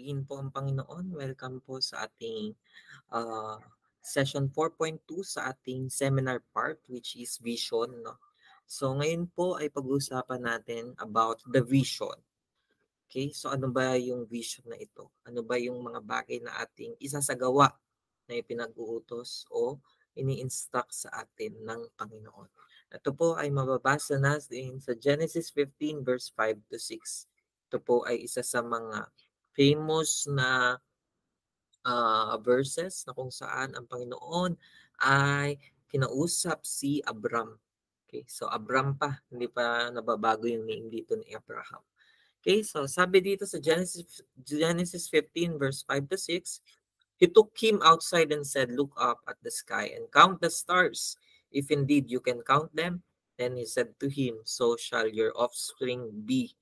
purihin po ang Panginoon. Welcome po sa ating session 4.2 sa ating seminar part, which is vision. No? So ngayon po ay pag-uusapan natin about the vision. Okay, so ano ba yung vision na ito? Ano ba yung mga bagay na ating isasagawa na ipinag-uutos o ini-instruct sa atin ng Panginoon? Ito po ay mababasa natin sa Genesis 15 verse 5 to 6. Ito po ay isa sa mga famous na verses na kung saan ang Panginoon ay kinausap si Abram. Okay, so Abram pa, hindi pa nababago yung name dito ni Abraham. Okay, so sabi dito sa Genesis 15 verse 5 to 6, he took him outside and said, "Look up at the sky and count the stars, if indeed you can count them." Then he said to him, "So shall your offspring be."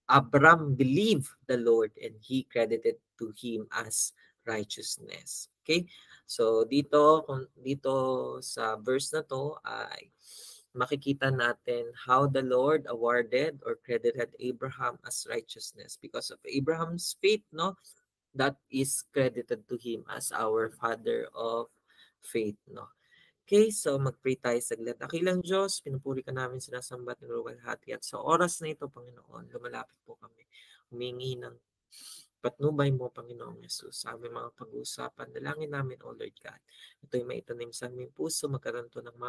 Abram believed the Lord and he credited to him as righteousness. Okay? So dito sa verse na to ay makikita natin how the Lord awarded or credited Abraham as righteousness because of Abraham's faith, no? That is credited to him as our father of faith, no? Okay, so mag-pray tayo saglit. Dakilang Diyos, pinupuri ka namin, sinasamba at niluwalhati. At sa oras na ito, Panginoon, lumalapit po kami. Humingi ng patnubay mo, Panginoong Yesus, sa aming mga pag-uusapan. Dalangin namin, O Lord God. Ito'y maitanim sa aming puso, magkaroon to ng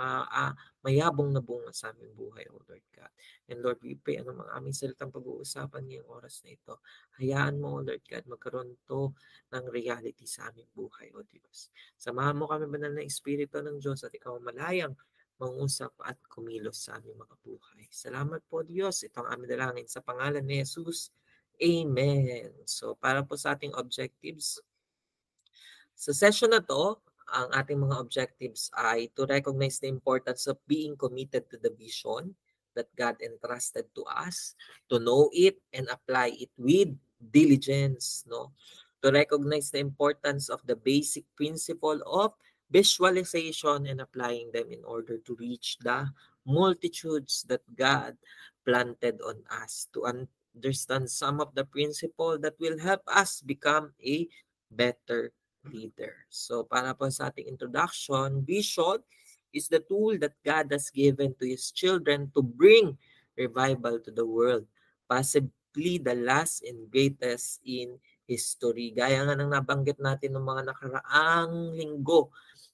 mayabong na bunga sa aming buhay, O Lord God. And Lord, we pray anong mga aming salitang pag-uusapan ngayong oras na ito. Hayaan mo, O Lord God, magkaroon to ng reality sa aming buhay, O Diyos. Samahan mo kami, banal na Espiritu ng Diyos, at ikaw malayang mangusap at kumilos sa aming mga buhay. Salamat po, Diyos. Ito ang aming dalangin sa pangalan ni Jesus. Amen. So, para po sa ating objectives, sa session na to, ang ating mga objectives ay to recognize the importance of being committed to the vision that God entrusted to us, to know it and apply it with diligence, no? To recognize the importance of the basic principle of visualization and applying them in order to reach the multitudes that God planted on us, to understand some of the principle that will help us become a better leader. So para po sa ating introduction, vision is the tool that God has given to His children to bring revival to the world. Possibly the last and greatest in history. Gaya nga ng nabanggit natin ng mga nakaraang linggo,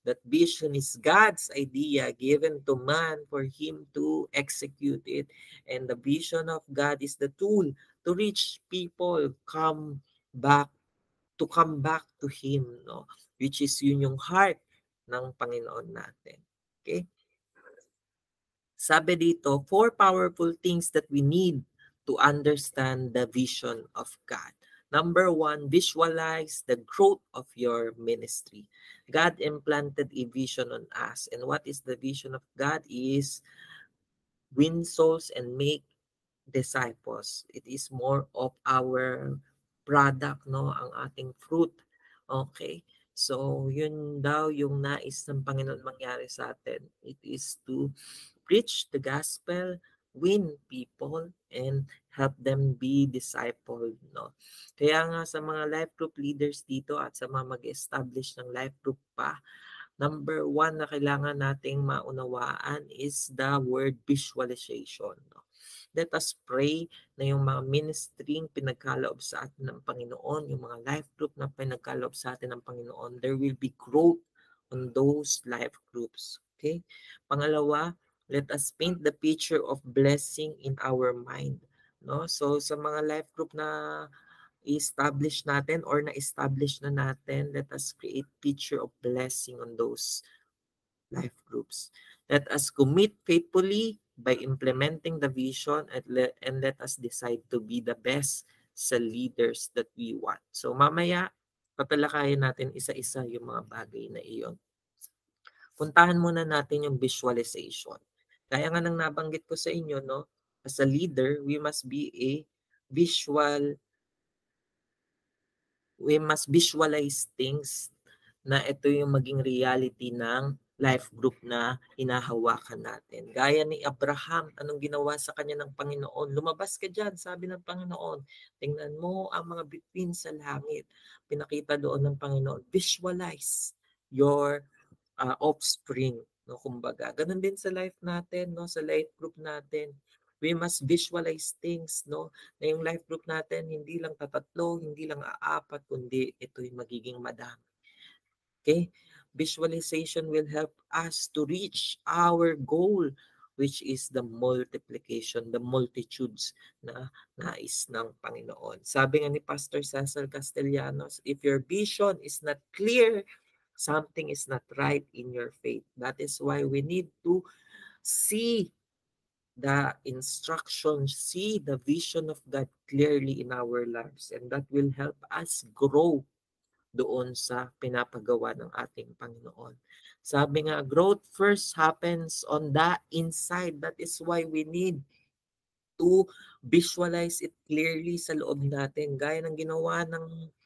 that vision is God's idea given to man for him to execute it. And the vision of God is the tool to reach people back come back to Him, no? Which is yun yung heart ng Panginoon natin. Okay? Sabi dito, 4 powerful things that we need to understand the vision of God. Number 1, visualize the growth of your ministry. God implanted a vision on us. And what is the vision of God is win souls and make disciples. It is more of our product, no, ang ating fruit. Okay? So, yun daw yung nais ng Panginoon mangyari sa atin. It is to preach the gospel, win people, and help them be discipled, no? Kaya nga sa mga life group leaders dito at sa mga mag-establish ng life group pa, number 1 na kailangan nating maunawaan is the word visualization, no? Let us pray na yung mga ministering pinagkaloob sa atin ng Panginoon, yung mga life group na pinagkaloob sa atin ng Panginoon, there will be growth on those life groups. Okay? Pangalawa, let us paint the picture of blessing in our mind. No? So sa mga life group na i-establish natin or na-establish na natin, let us create picture of blessing on those life groups. Let us commit faithfully by implementing the vision and let us decide to be the best sa leaders that we want. So mamaya, tatalakayin natin isa-isa yung mga bagay na iyon. Puntahan muna natin yung visualization. Kaya nga nang nabanggit ko sa inyo, no, as a leader, we must visualize things na ito yung maging reality ng life group na hinahawakan natin. Gaya ni Abraham, anong ginawa sa kanya ng Panginoon? Lumabas ka dyan, sabi ng Panginoon. Tingnan mo ang mga bituin sa langit. Pinakita doon ng Panginoon. Visualize your offspring. No, kumbaga, ganun din sa life natin, no, sa life group natin. We must visualize things, no, na yung life group natin hindi lang tatatlo, hindi lang aapat, kundi ito'y magiging madami. Okay? Visualization will help us to reach our goal, which is the multiplication, the multitudes na nais ng Panginoon. Sabi nga ni Pastor Cecil Castellanos, if your vision is not clear, something is not right in your faith. That is why we need to see the instructions, see the vision of God clearly in our lives, and that will help us grow doon sa pinapagawa ng ating Panginoon. Sabi nga, growth first happens on the inside. That is why we need to visualize it clearly sa loob natin. Gaya ng ginawa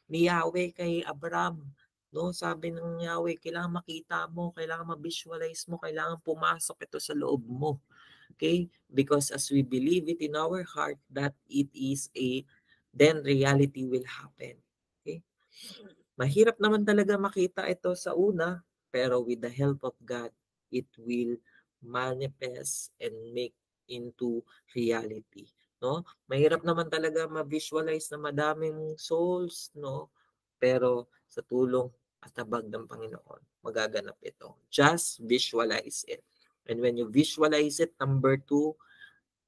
ni Yahweh kay Abram. No, sabi ng Yahweh, kailangan makita mo, kailangan ma-visualize mo, kailangan pumasok ito sa loob mo. Okay? Because as we believe it in our heart that it is then reality will happen. Okay? Mahirap naman talaga makita ito sa una, pero with the help of God, it will manifest and make into reality. No? Mahirap naman talaga ma-visualize na madaming souls, no? Pero sa tulong at tabag ng Panginoon, magaganap ito. Just visualize it. And when you visualize it, number 2,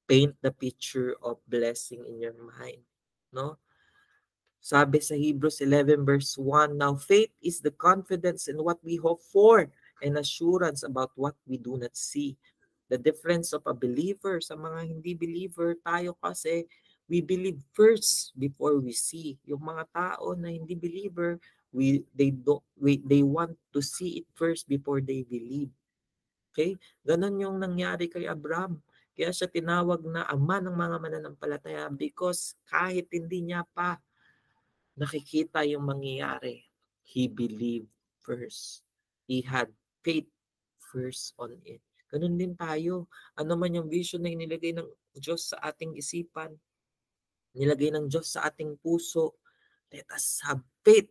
paint the picture of blessing in your mind. No? Sabi sa Hebrews 11 verse 1, now faith is the confidence in what we hope for and assurance about what we do not see. The difference of a believer sa mga hindi believer, tayo kasi we believe first before we see. Yung mga tao na hindi believer, they want to see it first before they believe. Okay? Ganon yung nangyari kay Abraham. Kaya siya tinawag na ama ng mga mananampalataya because kahit hindi niya pa nakikita yung mangyayari, he believed first. He had faith first on it. Ganun din tayo. Ano man yung vision na inilagay ng Diyos sa ating isipan, nilagay ng Diyos sa ating puso, let us have faith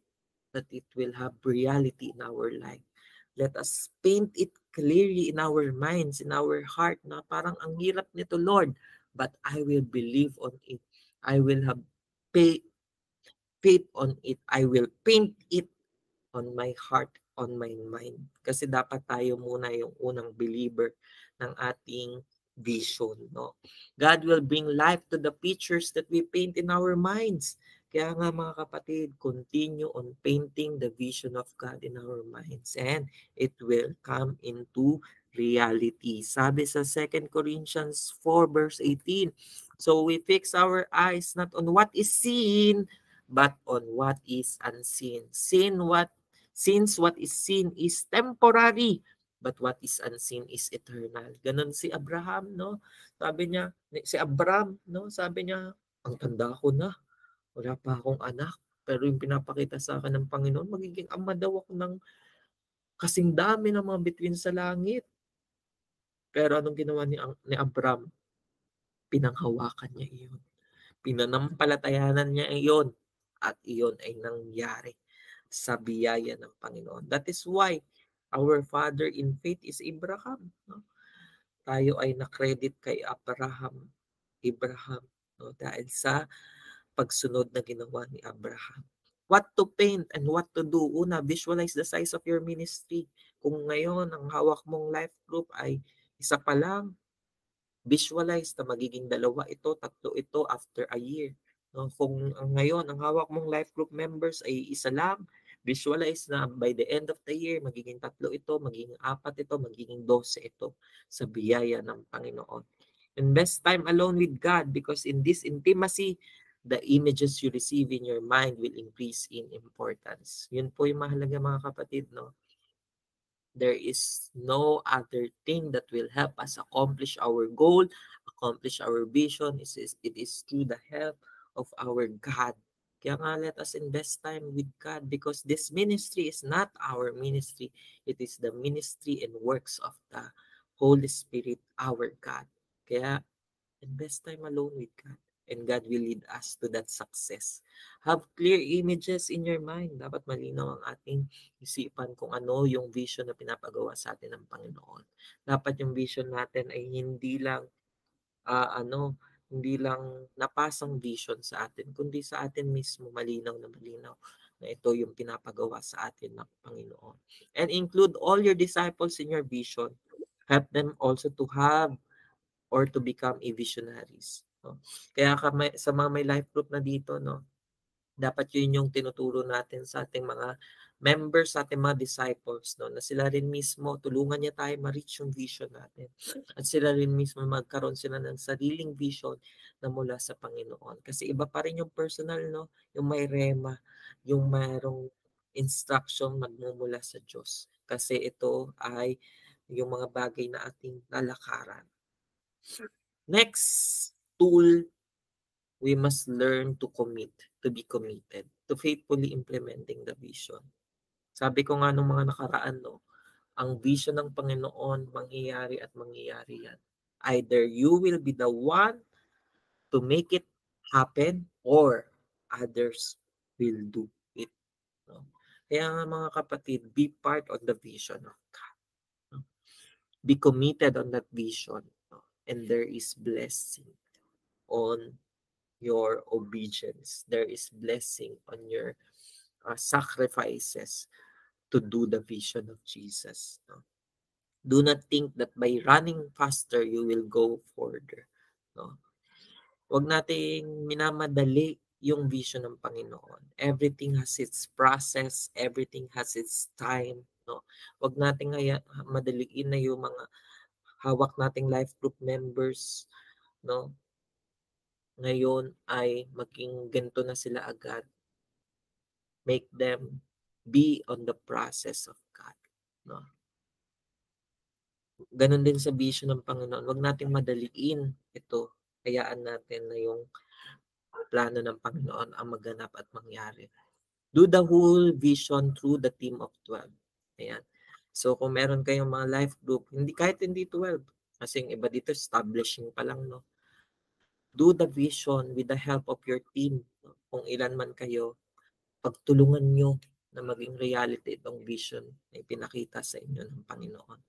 that it will have reality in our life. Let us paint it clearly in our minds, in our heart, na parang ang hirap nito, Lord, but I will believe on it. I will have faith on it. I will paint it on my heart, on my mind. Kasi dapat tayo muna yung unang believer ng ating vision. No? God will bring life to the pictures that we paint in our minds. Kaya nga mga kapatid, continue on painting the vision of God in our minds and it will come into reality. Sabi sa 2 Corinthians 4 verse 18, so we fix our eyes not on what is seen, but on what is unseen. Since what is seen is temporary, but what is unseen is eternal. Ganon si Abraham, no? Sabi niya, si Abraham, no? Sabi niya, ang tanda ko na, wala pa akong anak. Pero yung pinapakita sa akin ng Panginoon, magiging ama daw ako ng kasing dami ng mga bituin sa langit. Pero anong ginawa ni Abraham? Pinanghawakan niya iyon. Pinanampalatayanan niya iyon. At iyon ay nangyari sa biyaya ng Panginoon. That is why our father in faith is Abraham. No? Tayo ay na-credit kay Abraham, no? Dahil sa pagsunod na ginawa ni Abraham. What to paint and what to do? Una, visualize the size of your ministry. Kung ngayon ang hawak mong life group ay isa pa lang, visualize na magiging 2 ito, 3 ito after a year. No? Kung ngayon ang hawak mong life group members ay isa lang, visualize na by the end of the year, magiging 3 ito, magiging 4 ito, magiging 12 ito sa biyaya ng Panginoon. Invest time alone with God because in this intimacy, the images you receive in your mind will increase in importance. Yun po yung mahalaga mga kapatid, no? There is no other thing that will help us accomplish our goal, accomplish our vision. It is through the help of our God. Kaya nga let us invest time with God because this ministry is not our ministry. It is the ministry and works of the Holy Spirit, our God. Kaya invest time alone with God and God will lead us to that success. Have clear images in your mind. Dapat malinaw ang ating isipan kung ano yung vision na pinapagawa sa atin ng Panginoon. Dapat yung vision natin ay ano, hindi lang napasang vision sa atin, kundi sa atin mismo malinaw na ito yung pinapagawa sa atin ng Panginoon. And include all your disciples in your vision. Help them also to have or to become a visionaries. No? Kaya sa mga may life group na dito, no, dapat yun yung tinuturo natin sa ating mga members, sa ating mga disciples, no, na sila rin mismo, tulungan niya tayo ma-reach yung vision natin. At sila rin mismo magkaroon sila ng sariling vision na mula sa Panginoon. Kasi iba pa rin yung personal, no, yung may rema, yung mayroong instruction magmumula sa Diyos. Kasi ito ay yung mga bagay na ating lalakaran. Next tool, we must learn to be committed to faithfully implementing the vision. Sabi ko nga nung mga nakaraan, no, ang vision ng Panginoon, mangyayari at mangyayari yan. Either you will be the one to make it happen or others will do it. No? Kaya nga mga kapatid, be part of the vision of God. No? Be committed on that vision. No? And there is blessing on your obedience. There is blessing on your sacrifices to do the vision of Jesus. No? Do not think that by running faster, you will go further. No? Huwag nating minamadali yung vision ng Panginoon. Everything has its process, everything has its time. No? Huwag nating madaliin na yung mga hawak nating life group members. No? Ngayon ay maging ganito na sila agad. Make them be on the process of God. No? Ganon din sa vision ng Panginoon. Huwag nating madaliin ito. Hayaan natin na yung plano ng Panginoon ang maganap at mangyari. Do the whole vision through the team of 12. Ayan. So kung meron kayong mga life group, kahit hindi 12, kasi yung iba dito establishing pa lang, no? Do the vision with the help of your team. No? Kung ilan man kayo, pagtulungan nyo na maging reality itong vision na ipinakita sa inyo ng Panginoon.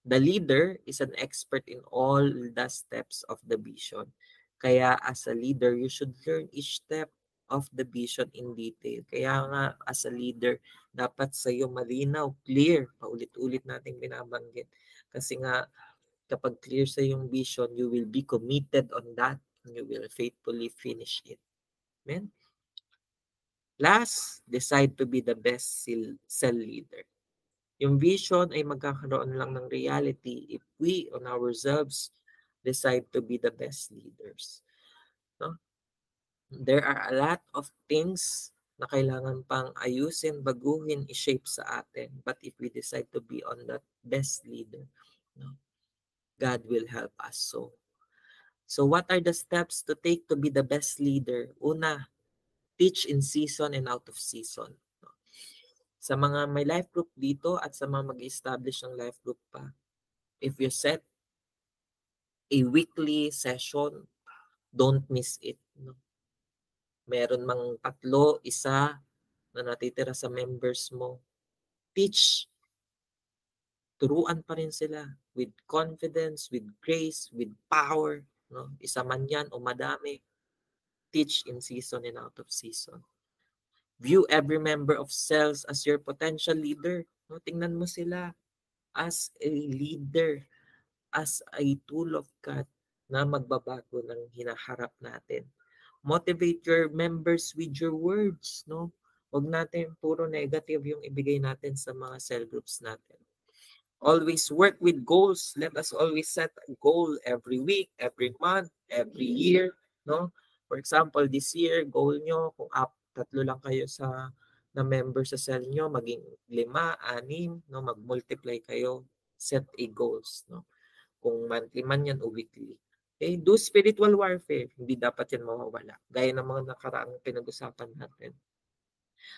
The leader is an expert in all the steps of the vision. Kaya as a leader, you should learn each step of the vision in detail. Kaya nga as a leader, dapat sa iyo malinaw, clear, paulit-ulit nating binabanggit. Kasi nga kapag clear sa yung vision, you will be committed on that and you will faithfully finish it. Amen? Last, decide to be the best cell leader. Yung vision ay magkakaroon lang ng reality if we on ourselves decide to be the best leaders. No? There are a lot of things na kailangan pang ayusin, baguhin, i-shape sa atin. But if we decide to be on that best leader, no, God will help us. So what are the steps to take to be the best leader? Una, teach in season and out of season. Sa mga may life group dito at sa mga mag-establish ng life group pa, if you set a weekly session, don't miss it. No? Meron mang 3, 1 na natitira sa members mo. Teach. Turuan pa rin sila with confidence, with grace, with power. No? Isa man yan o madami. Teach in season and out of season. View every member of cells as your potential leader. No? Tingnan mo sila as a leader, as a tool of God na magbabago ng hinaharap natin. Motivate your members with your words, no? Huwag natin puro negative yung ibigay natin sa mga cell groups natin. Always work with goals. Let us always set a goal every week, every month, every year, no? For example, this year, goal nyo, kung 3 lang kayo na member sa cell nyo, maging 5, 6, no? Mag-multiply kayo, set a goals, no? Kung monthly man yan o weekly. Okay? Do spiritual warfare. Hindi dapat yan mawawala. Gaya ng mga nakaraang pinag-usapan natin.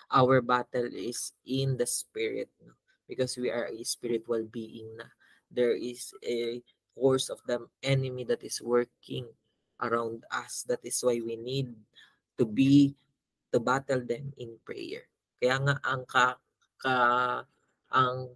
Our battle is in the spirit, no? Because we are a spiritual being na. There is a force of the enemy that is working around us. That is why we need to be to battle them in prayer. Kaya nga ka ang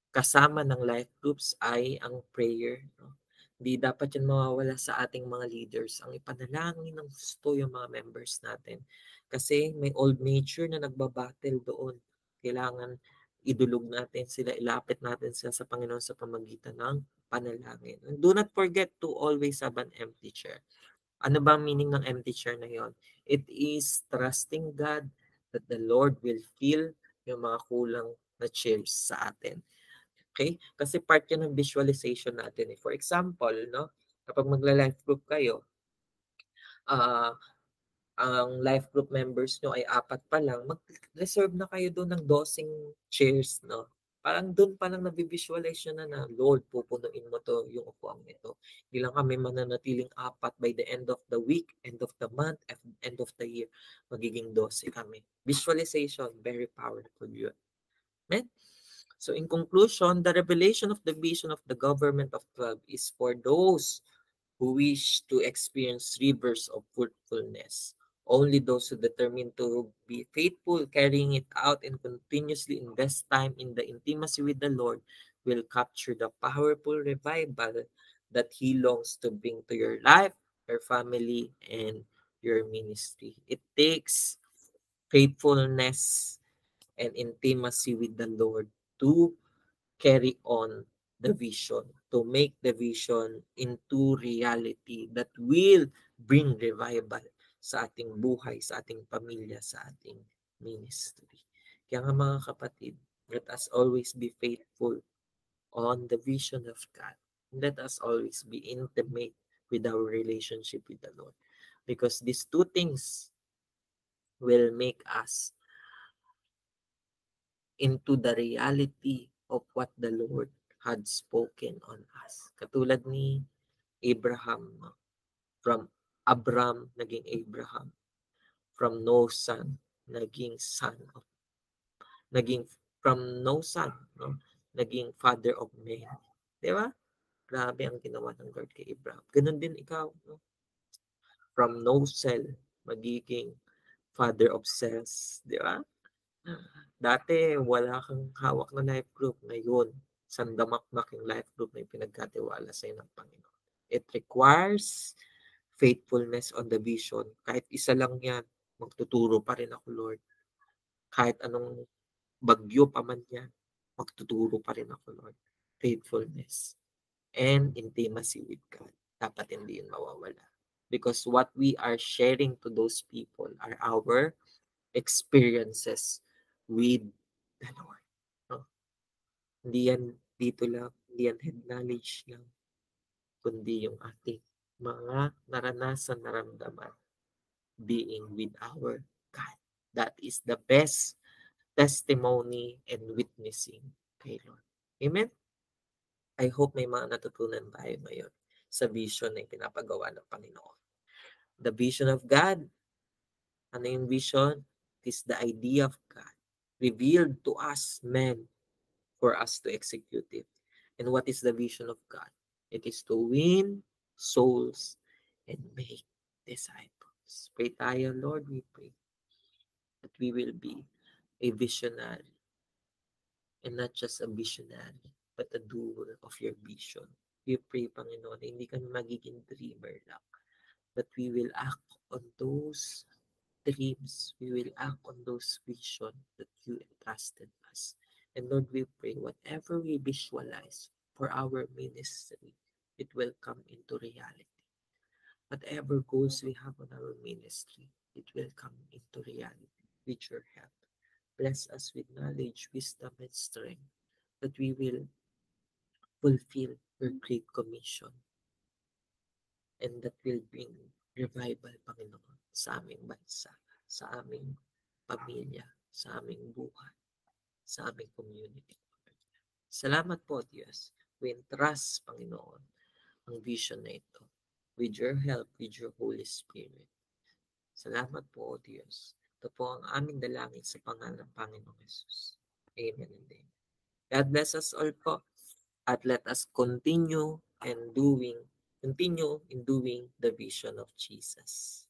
kasama ng life groups ay ang prayer, no? Di dapat yan mawawala sa ating mga leaders. Ang ipanalangin ng gusto yung mga members natin. Kasi may old nature na nagbabattle doon. Kailangan idulog natin sila, ilapit natin sila sa Panginoon sa pamagitan ng panalangin. And do not forget to always have an empty chair. Ano ba ang meaning ng empty chair na yon? It is trusting God that the Lord will fill yung mga kulang na chairs sa atin. Okay? Kasi part yun ng visualization natin. For example, no, kapag magla-life group kayo, ah ang life group members nyo ay 4 pa lang, mag-reserve na kayo doon ng 12 chairs, no? Parang doon pa lang nabi-visualize nyo na Lord, pupunuin mo to yung upuan nito. Hindi lang kami mananatiling 4 by the end of the week, end of the month, end of the year. Magiging 12 kami. Visualization, very powerful yun. Amen? So in conclusion, the revelation of the vision of the government of 12 is for those who wish to experience rivers of fruitfulness. Only those who determine to be faithful, carrying it out, and continuously invest time in the intimacy with the Lord will capture the powerful revival that He longs to bring to your life, your family, and your ministry. It takes faithfulness and intimacy with the Lord to carry on the vision, to make the vision into reality that will bring revival sa ating buhay, sa ating pamilya, sa ating ministry. Kaya nga mga kapatid, let us always be faithful on the vision of God. Let us always be intimate with our relationship with the Lord. Because these two things will make us into the reality of what the Lord had spoken on us. Katulad ni Abraham, from Abram naging Abraham, from no son naging son of, naging from no son, no, naging father of men. Di ba? Grabe ang ginawa ng Lord kay Abraham. Ganun din ikaw, no? From no cell, magiging father of cells. Di ba? Dati, wala kang hawak na life group. Ngayon, sandamakmak yung life group na pinagkatiwala sa ng Panginoon. It requires faithfulness on the vision. Kahit isa lang yan, magtuturo pa rin ako, Lord. Kahit anong bagyo pa man yan, magtuturo pa rin ako, Lord. Faithfulness and intimacy with God. Dapat hindi yun mawawala. Because what we are sharing to those people are our experiences with the Lord. No? Hindi yan dito lang, hindi yan head knowledge lang, kundi yung ating mga naranasan, naramdaman being with our God. That is the best testimony and witnessing kay Lord. Amen? I hope may mga natutunan tayo ngayon sa vision na pinapagawa ng Panginoon. The vision of God. Ano yung vision? It is the idea of God revealed to us men for us to execute it. And what is the vision of God? It is to win souls and make disciples. Pray tayo, Lord, we pray that we will be a visionary and not just a visionary, but a doer of your vision. We pray, Panginoon, na hindi kami magiging dreamer lang, but we will act on those dreams. We will act on those visions that you entrusted us. And Lord, we pray whatever we visualize for our ministry, it will come into reality. Whatever goals we have on our ministry, it will come into reality with your help. Bless us with knowledge, wisdom, and strength that we will fulfill your great commission and that will bring revival, Panginoon, sa aming bansa, sa aming pamilya, sa aming buhay, sa aming community. Salamat po, Diyos. We entrust, Panginoon, ang vision na ito. With your help, with your Holy Spirit. Salamat po, O Diyos. Ito po ang aming dalangin sa pangalan ng Panginoong Jesus. Amen and amen. God bless us all po. At let us continue in doing the vision of Jesus.